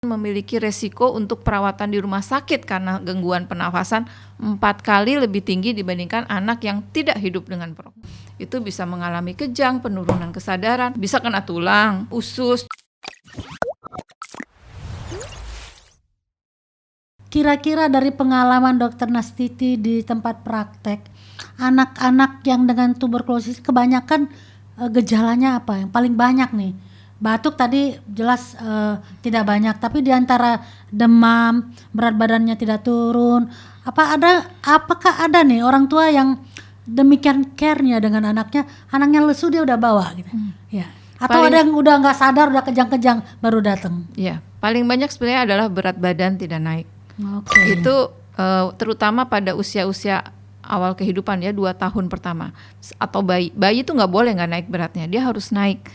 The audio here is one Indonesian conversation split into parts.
memiliki resiko untuk perawatan di rumah sakit karena gangguan pernafasan 4 kali lebih tinggi dibandingkan anak yang tidak hidup dengan perokok. Itu bisa mengalami kejang, penurunan kesadaran, bisa kena tulang, usus. Kira-kira dari pengalaman Dokter Nastiti di tempat praktek, anak-anak yang dengan tuberkulosis kebanyakan gejalanya apa yang paling banyak nih? Batuk tadi jelas tidak banyak, tapi di antara demam, berat badannya tidak turun, apakah ada nih orang tua yang demikian care-nya dengan anaknya lesu dia udah bawa gitu. Ya. Atau ada yang udah nggak sadar, udah kejang-kejang baru datang. Ya, paling banyak sebenarnya adalah berat badan tidak naik. Okay. Itu terutama pada usia-usia awal kehidupan ya, 2 tahun pertama. Atau bayi itu nggak boleh nggak naik beratnya, dia harus naik.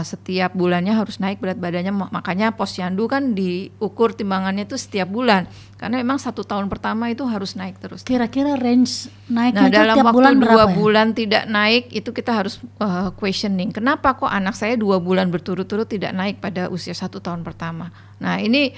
Setiap bulannya harus naik berat badannya, makanya posyandu kan diukur timbangannya itu setiap bulan karena memang 1 tahun pertama itu harus naik terus. Kira-kira range naiknya itu dalam tiap waktu bulan 2 bulan tidak naik itu kita harus questioning, kenapa kok anak saya 2 bulan berturut-turut tidak naik pada usia 1 tahun pertama. Nah ini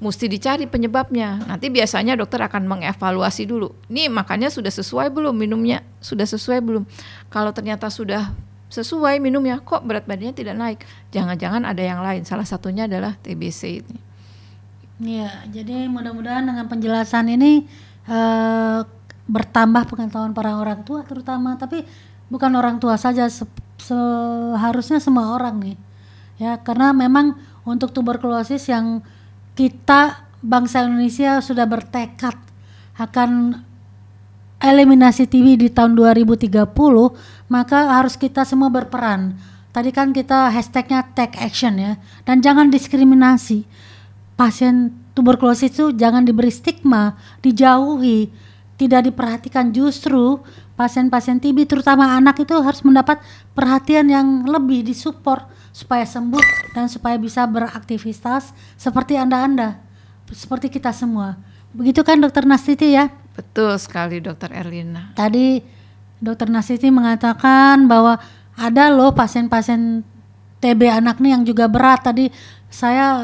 mesti dicari penyebabnya. Nanti biasanya dokter akan mengevaluasi dulu, ini makannya sudah sesuai belum, minumnya sudah sesuai belum. Kalau ternyata sudah sesuai minumnya, kok berat badannya tidak naik, jangan-jangan ada yang lain, salah satunya adalah TBC ini. Ya, jadi mudah-mudahan dengan penjelasan ini bertambah pengetahuan para orang tua terutama, tapi bukan orang tua saja, seharusnya semua orang nih ya, karena memang untuk tuberkulosis yang kita bangsa Indonesia sudah bertekad akan eliminasi TB di tahun 2030, maka harus kita semua berperan. Tadi kan kita hashtagnya take action ya, dan jangan diskriminasi. Pasien tuberkulosis itu jangan diberi stigma, dijauhi, tidak diperhatikan. Justru pasien-pasien TB terutama anak itu harus mendapat perhatian yang lebih, disupport supaya sembuh dan supaya bisa beraktivitas seperti Anda, seperti kita semua. Begitu kan Dokter Nastiti ya? Betul sekali Dokter Erlina. Tadi Dokter Nastiti mengatakan bahwa ada loh pasien-pasien TB anak nih yang juga berat. Tadi saya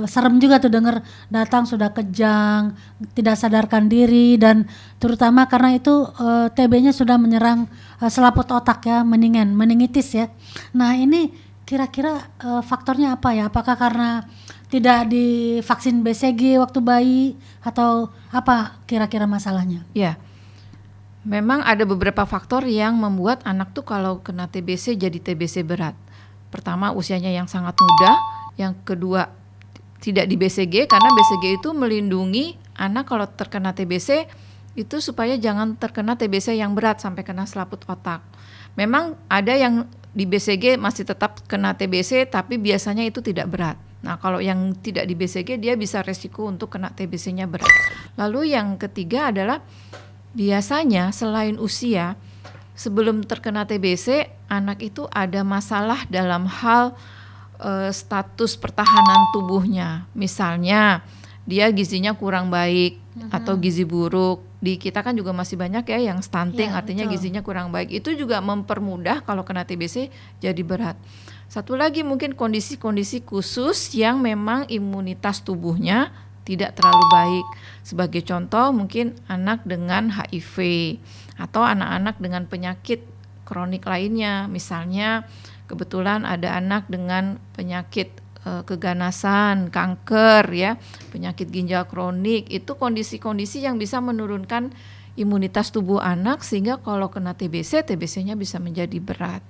serem juga tuh dengar datang sudah kejang, tidak sadarkan diri, dan terutama karena itu TB-nya sudah menyerang selaput otak ya, meningitis ya. Nah ini kira-kira faktornya apa ya? Apakah karena tidak divaksin BCG waktu bayi atau apa kira-kira masalahnya? Ya, memang ada beberapa faktor yang membuat anak tuh kalau kena TBC jadi TBC berat. Pertama, usianya yang sangat muda. Yang kedua, tidak di BCG karena BCG itu melindungi anak kalau terkena TBC itu supaya jangan terkena TBC yang berat sampai kena selaput otak. Memang ada yang di BCG masih tetap kena TBC tapi biasanya itu tidak berat. Nah kalau yang tidak di BCG dia bisa resiko untuk kena TBC-nya berat. Lalu yang ketiga adalah biasanya selain usia, sebelum terkena TBC anak itu ada masalah dalam hal status pertahanan tubuhnya. Misalnya dia gizinya kurang baik atau gizi buruk. Di kita kan juga masih banyak ya yang stunting, ya, artinya betul. Gizinya kurang baik. Itu juga mempermudah kalau kena TBC jadi berat. Satu lagi mungkin kondisi-kondisi khusus yang memang imunitas tubuhnya tidak terlalu baik. Sebagai contoh mungkin anak dengan HIV atau anak-anak dengan penyakit kronik lainnya. Misalnya kebetulan ada anak dengan penyakit keganasan, kanker ya, penyakit ginjal kronik. Itu kondisi-kondisi yang bisa menurunkan imunitas tubuh anak sehingga kalau kena TBC, TBC-nya bisa menjadi berat.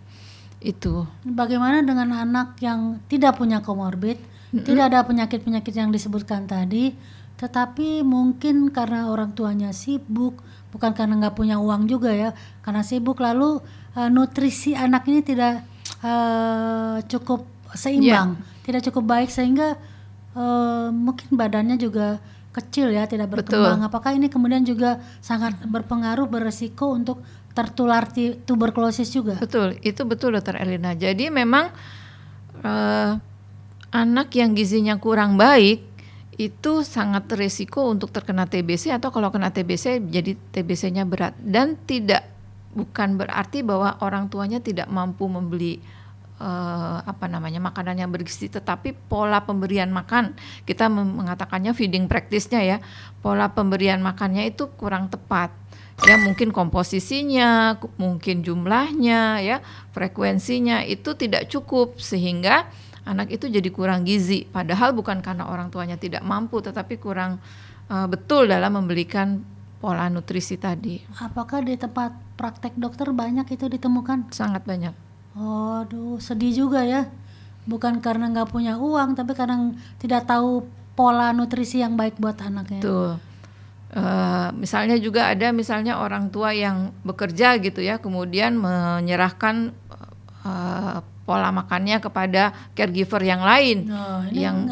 Itu. Bagaimana dengan anak yang tidak punya komorbid, tidak ada penyakit-penyakit yang disebutkan tadi, tetapi mungkin karena orang tuanya sibuk, bukan karena nggak punya uang juga ya, karena sibuk, lalu nutrisi anak ini tidak cukup seimbang, tidak cukup baik sehingga mungkin badannya juga kecil ya, tidak berkembang. Betul. Apakah ini kemudian juga sangat berpengaruh, beresiko untuk tertular tuberkulosis juga? Betul, itu betul Dokter Erlina. Jadi memang anak yang gizinya kurang baik itu sangat risiko untuk terkena TBC atau kalau kena TBC jadi TBC-nya berat, dan bukan berarti bahwa orang tuanya tidak mampu membeli makanan yang bergizi, tetapi pola pemberian makan, kita mengatakannya feeding practice-nya ya, pola pemberian makannya itu kurang tepat. Ya mungkin komposisinya, mungkin jumlahnya, ya frekuensinya itu tidak cukup sehingga anak itu jadi kurang gizi. Padahal bukan karena orang tuanya tidak mampu, tetapi kurang betul dalam memberikan pola nutrisi tadi. Apakah di tempat praktek dokter banyak itu ditemukan? Sangat banyak. Aduh, sedih juga ya. Bukan karena nggak punya uang, tapi karena tidak tahu pola nutrisi yang baik buat anaknya. Tuh. Misalnya juga ada misalnya orang tua yang bekerja gitu ya, kemudian menyerahkan pola makannya kepada caregiver yang lain, yang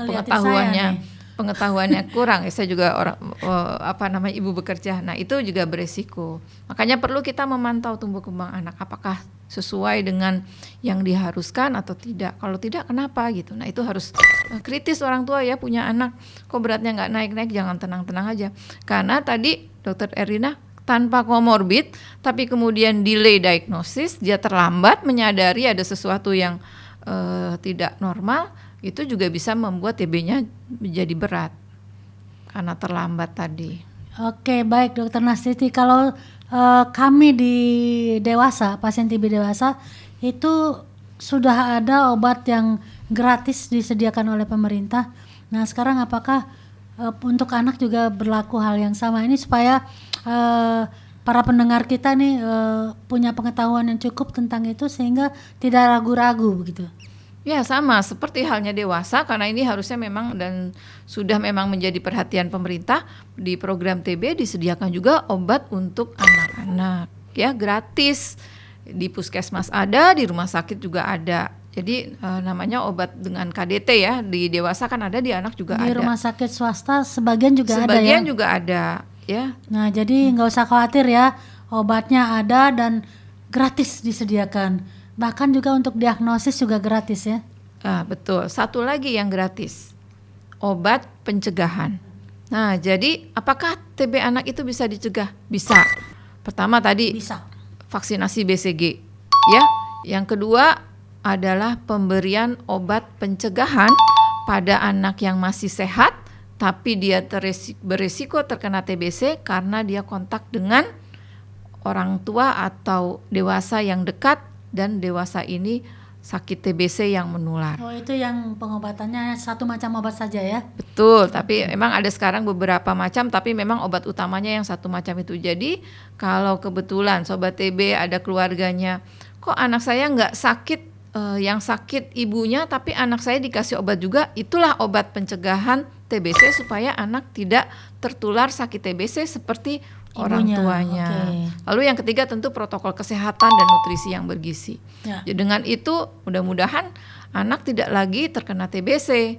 pengetahuannya kurang. Saya juga ibu bekerja. Nah itu juga beresiko. Makanya perlu kita memantau tumbuh kembang anak, apakah sesuai dengan yang diharuskan atau tidak. Kalau tidak, kenapa gitu. Nah itu harus kritis orang tua ya, punya anak kok beratnya nggak naik-naik, jangan tenang-tenang aja. Karena tadi Dr. Erlina tanpa komorbid, tapi kemudian delay diagnosis, dia terlambat menyadari ada sesuatu yang tidak normal, itu juga bisa membuat TB-nya menjadi berat karena terlambat tadi. Oke, baik Dokter Nastiti. Kalau kami di dewasa, pasien TB dewasa itu sudah ada obat yang gratis disediakan oleh pemerintah. Nah sekarang apakah untuk anak juga berlaku hal yang sama ini, supaya para pendengar kita nih punya pengetahuan yang cukup tentang itu sehingga tidak ragu-ragu begitu? Ya sama seperti halnya dewasa, karena ini harusnya memang dan sudah memang menjadi perhatian pemerintah. Di program TB disediakan juga obat untuk anak-anak ya, gratis. Di puskesmas ada, di rumah sakit juga ada. Jadi namanya obat dengan KDT ya, di dewasa kan ada, di anak juga ada. Di rumah sakit swasta sebagian juga ada ya? Sebagian juga ada ya. Nah jadi nggak usah khawatir ya, obatnya ada dan gratis disediakan. Bahkan juga untuk diagnosis juga gratis ya? Betul. Satu lagi yang gratis, obat pencegahan. Nah jadi apakah TB anak itu bisa dicegah? Bisa. Pertama tadi bisa vaksinasi BCG ya. Yang kedua adalah pemberian obat pencegahan pada anak yang masih sehat tapi dia beresiko terkena TBC karena dia kontak dengan orang tua atau dewasa yang dekat, dan dewasa ini sakit TBC yang menular. Oh itu yang pengobatannya satu macam obat saja ya? Betul, tapi memang ada sekarang beberapa macam, tapi memang obat utamanya yang satu macam itu. Jadi kalau kebetulan Sobat TB ada keluarganya, kok anak saya nggak sakit, yang sakit ibunya tapi anak saya dikasih obat juga, itulah obat pencegahan TBC supaya anak tidak tertular sakit TBC seperti orang tuanya. Okay. Lalu yang ketiga tentu protokol kesehatan dan nutrisi yang bergizi. Ya. Jadi dengan itu mudah-mudahan anak tidak lagi terkena TBC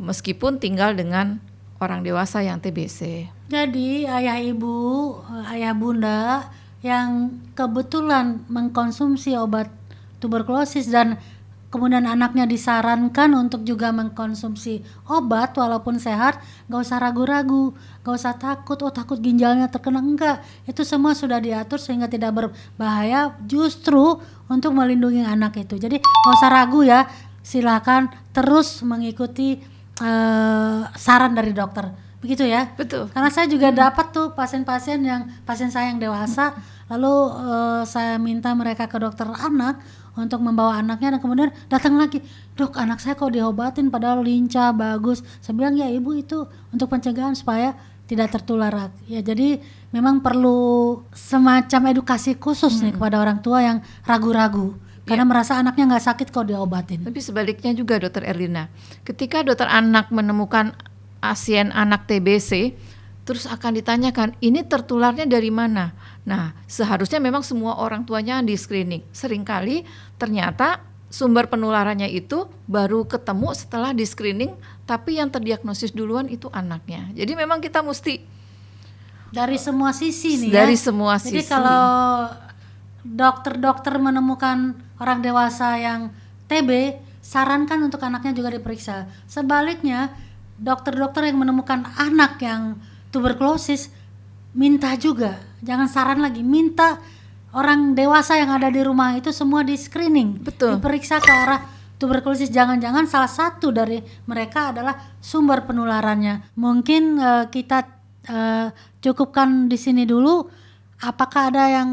meskipun tinggal dengan orang dewasa yang TBC. Jadi ayah ibu, ayah bunda yang kebetulan mengkonsumsi obat tuberkulosis dan kemudian anaknya disarankan untuk juga mengkonsumsi obat walaupun sehat, gak usah ragu-ragu, gak usah takut, takut ginjalnya terkena, enggak. Itu semua sudah diatur sehingga tidak berbahaya, justru untuk melindungi anak itu. Jadi gak usah ragu ya, silakan terus mengikuti saran dari dokter. Begitu ya? Betul. Karena saya juga dapat tuh pasien saya yang dewasa, lalu saya minta mereka ke dokter anak untuk membawa anaknya, dan kemudian datang lagi, dok anak saya kok diobatin padahal lincah, bagus. Saya bilang ya ibu itu untuk pencegahan supaya tidak tertular. Ya jadi memang perlu semacam edukasi khusus nih kepada orang tua yang ragu-ragu. Karena merasa anaknya nggak sakit kok diobatin. Tapi sebaliknya juga Dokter Erlina, ketika dokter anak menemukan pasien anak TBC, terus akan ditanyakan ini tertularnya dari mana. Nah seharusnya memang semua orang tuanya di screening. Seringkali ternyata sumber penularannya itu baru ketemu setelah di screening, tapi yang terdiagnosis duluan itu anaknya. Jadi memang kita mesti dari semua sisi nih dari ya. Semua Jadi sisi. kalau dokter menemukan orang dewasa yang TB, sarankan untuk anaknya juga diperiksa. Sebaliknya dokter yang menemukan anak yang tuberkulosis, minta juga, jangan saran lagi, minta orang dewasa yang ada di rumah itu semua di screening, Betul. diperiksa ke arah tuberkulosis. Jangan-jangan salah satu dari mereka adalah sumber penularannya. Mungkin kita cukupkan di sini dulu. Apakah ada yang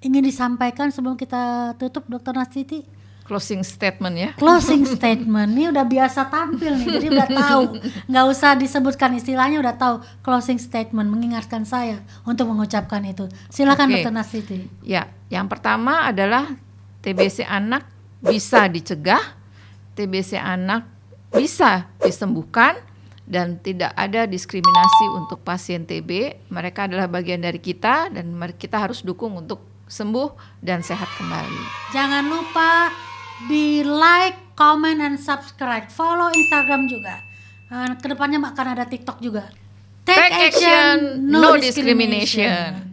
ingin disampaikan sebelum kita tutup, Dr. Nastiti? Closing statement ya. Closing statement, ini udah biasa tampil nih, jadi udah tahu, nggak usah disebutkan istilahnya, udah tahu closing statement, mengingatkan saya untuk mengucapkan itu. Silakan Oke. Dr. Nastiti. Ya, yang pertama adalah TBC anak bisa dicegah, TBC anak bisa disembuhkan, dan tidak ada diskriminasi untuk pasien TB. Mereka adalah bagian dari kita dan kita harus dukung untuk sembuh dan sehat kembali. Jangan lupa di like, comment, and subscribe. Follow Instagram juga. Kedepannya akan ada TikTok juga. Take action, no discrimination.